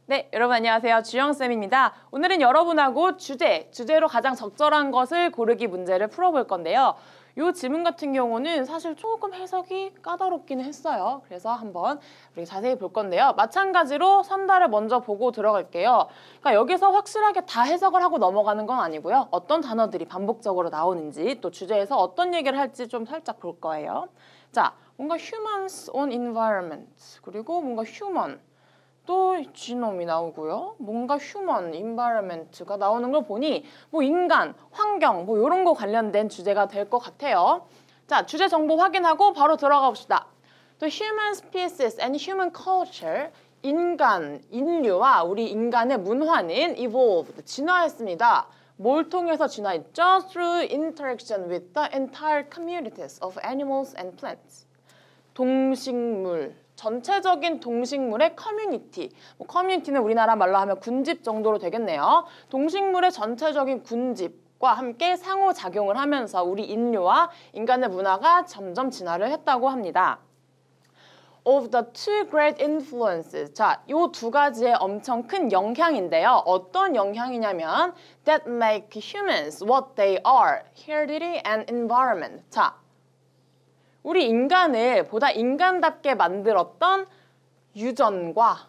네, 여러분 안녕하세요. 주영쌤입니다. 오늘은 여러분하고 주제로 가장 적절한 것을 고르기 문제를 풀어볼 건데요. 이 질문 같은 경우는 사실 조금 해석이 까다롭기는 했어요. 그래서 한번 우리 자세히 볼 건데요. 마찬가지로 선달을 먼저 보고 들어갈게요. 그러니까 여기서 확실하게 다 해석을 하고 넘어가는 건 아니고요. 어떤 단어들이 반복적으로 나오는지 또 주제에서 어떤 얘기를 할지 좀 살짝 볼 거예요. 자, 뭔가 humans on environment 그리고 뭔가 human 또 지놈이 나오고요. 뭔가 휴먼, 인바이러먼트가 나오는 걸 보니 뭐 인간, 환경 뭐 이런 거 관련된 주제가 될 것 같아요. 자, 주제 정보 확인하고 바로 들어가 봅시다. The human species and human culture, 인류와 우리 인간의 문화는 evolved, 진화했습니다. 뭘 통해서 진화했죠? Through interaction with the entire communities of animals and plants. 동식물, 전체적인 동식물의 커뮤니티. 커뮤니티는 우리나라 말로 하면 군집 정도로 되겠네요. 동식물의 전체적인 군집과 함께 상호작용을 하면서 우리 인류와 인간의 문화가 점점 진화를 했다고 합니다. Of the two great influences. 자, 요 두 가지의 엄청 큰 영향인데요. 어떤 영향이냐면 that make humans what they are, heredity and environment. 자, 우리 인간을 보다 인간답게 만들었던 유전과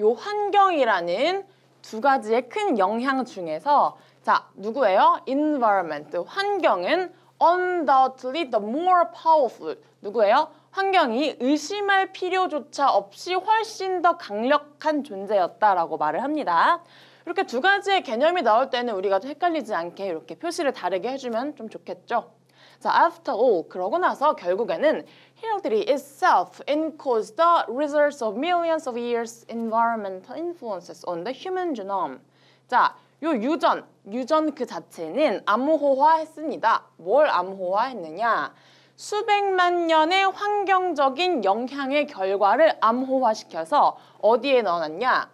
요 환경이라는 두 가지의 큰 영향 중에서 자, 누구예요? environment, 환경은 undoubtedly the more powerful. 누구예요? 환경이 의심할 필요조차 없이 훨씬 더 강력한 존재였다라고 말을 합니다. 이렇게 두 가지의 개념이 나올 때는 우리가 헷갈리지 않게 이렇게 표시를 다르게 해주면 좀 좋겠죠. 자, after all, 그러고 나서 결국에는 heredity itself encodes the results of millions of years environmental influences on the human genome. 자, 요 유전 그 자체는 암호화했습니다. 뭘 암호화했느냐? 수백만 년의 환경적인 영향의 결과를 암호화시켜서 어디에 넣어놨냐?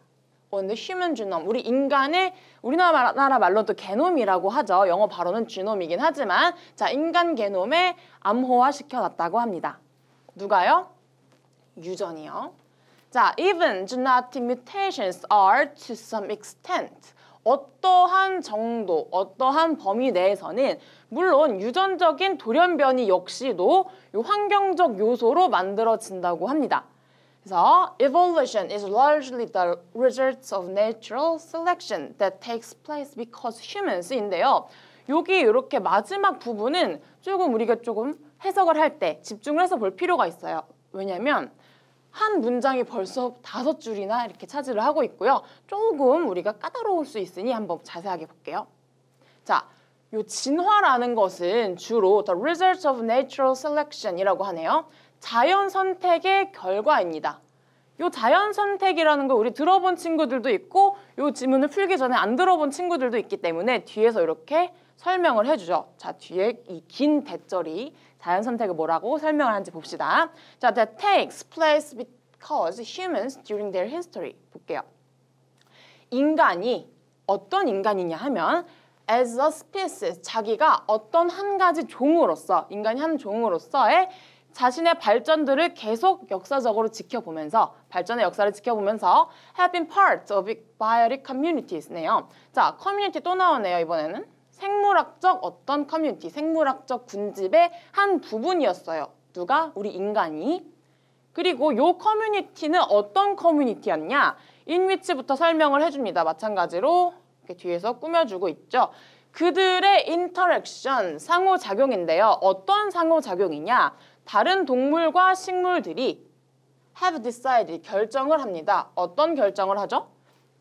on the human genome, 우리 인간의 우리나라 말로 또 게놈이라고 하죠. 영어 발음은 지놈이긴 하지만 자, 인간 게놈에 암호화 시켜놨다고 합니다. 누가요? 유전이요. 자, even genetic mutations are to some extent. 어떠한 정도, 어떠한 범위 내에서는 물론 유전적인 돌연변이 역시도 이 환경적 요소로 만들어진다고 합니다. 그래서 evolution is largely the result of natural selection that takes place because humans인데요. 여기 이렇게 마지막 부분은 우리가 조금 해석을 할 때 집중을 해서 볼 필요가 있어요. 왜냐하면 한 문장이 벌써 5줄이나 이렇게 차지를 하고 있고요. 조금 우리가 까다로울 수 있으니 한번 자세하게 볼게요. 자, 요 진화라는 것은 주로 the result of natural selection이라고 하네요. 자연 선택의 결과입니다. 요 자연 선택이라는 거 우리 들어본 친구들도 있고 요 지문을 풀기 전에 안 들어본 친구들도 있기 때문에 뒤에서 이렇게 설명을 해주죠. 자, 뒤에 이 긴 대절이 자연 선택을 뭐라고 설명을 하는지 봅시다. 자, that takes place because humans during their history. 볼게요. 인간이 어떤 인간이냐 하면 as a species, 자기가 어떤 한 가지 종으로서, 인간이 한 종으로서의 자신의 발전들을 계속 역사적으로 지켜보면서 발전의 역사를 지켜보면서 have been part of biotic communities네요. 자, 커뮤니티 또 나오네요. 이번에는 생물학적 어떤 커뮤니티, 생물학적 군집의 한 부분이었어요. 누가? 우리 인간이. 그리고 요 커뮤니티는 어떤 커뮤니티였냐? in which부터 설명을 해줍니다. 마찬가지로 이렇게 뒤에서 꾸며주고 있죠. 그들의 interaction, 상호작용인데요. 어떤 상호작용이냐? 다른 동물과 식물들이 have decided, 결정을 합니다. 어떤 결정을 하죠?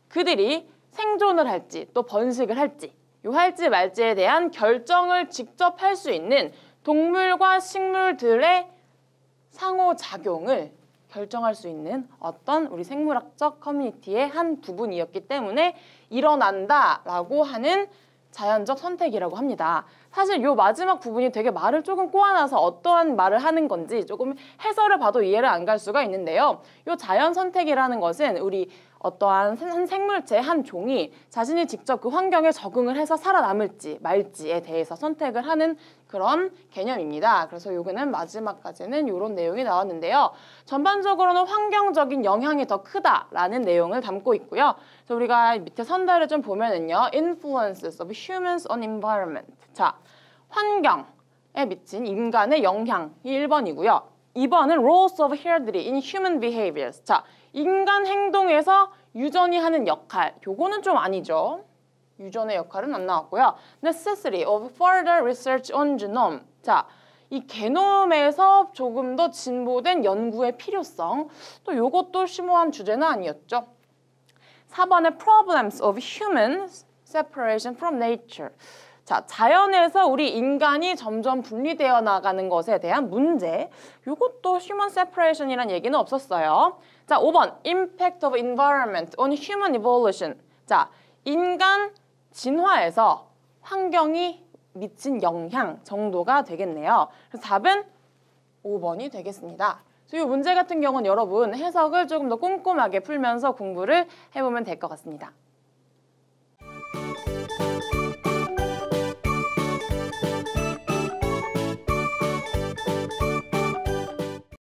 그들이 생존을 할지 또 번식을 할지 요 할지 말지에 대한 결정을 직접 할 수 있는 동물과 식물들의 상호작용을 결정할 수 있는 어떤 우리 생물학적 커뮤니티의 한 부분이었기 때문에 일어난다라고 하는 자연적 선택이라고 합니다. 사실 요 마지막 부분이 되게 말을 조금 꼬아놔서 어떠한 말을 하는 건지 조금 해설을 봐도 이해를 안 갈 수가 있는데요. 요 자연 선택이라는 것은 우리 어떠한 한 생물체, 한 종이 자신이 직접 그 환경에 적응을 해서 살아남을지 말지에 대해서 선택을 하는 그런 개념입니다. 그래서 요거는 마지막까지는 이런 내용이 나왔는데요. 전반적으로는 환경적인 영향이 더 크다라는 내용을 담고 있고요. 그래서 우리가 밑에 선달을 좀 보면은요. Influences of humans on environment. 자, 환경에 미친 인간의 영향이 1번이고요. 2번은 roles of herdry in human behaviors. 자, 인간 행동에서 유전이 하는 역할. 요거는 좀 아니죠. 유전의 역할은 안 나왔고요. Necessity of further research on genome. 자, 이 게놈에서 조금 더 진보된 연구의 필요성. 또 요것도 심오한 주제는 아니었죠. 4번의 Problems of human separation from nature. 자, 자연에서 우리 인간이 점점 분리되어 나가는 것에 대한 문제. 이것도 human separation이라는 얘기는 없었어요. 자, 5번 Impact of environment on human evolution. 자, 인간 진화에서 환경이 미친 영향 정도가 되겠네요. 그래서 답은 5번이 되겠습니다. 그래서 이 문제 같은 경우는 여러분 해석을 조금 더 꼼꼼하게 풀면서 공부를 해보면 될 것 같습니다.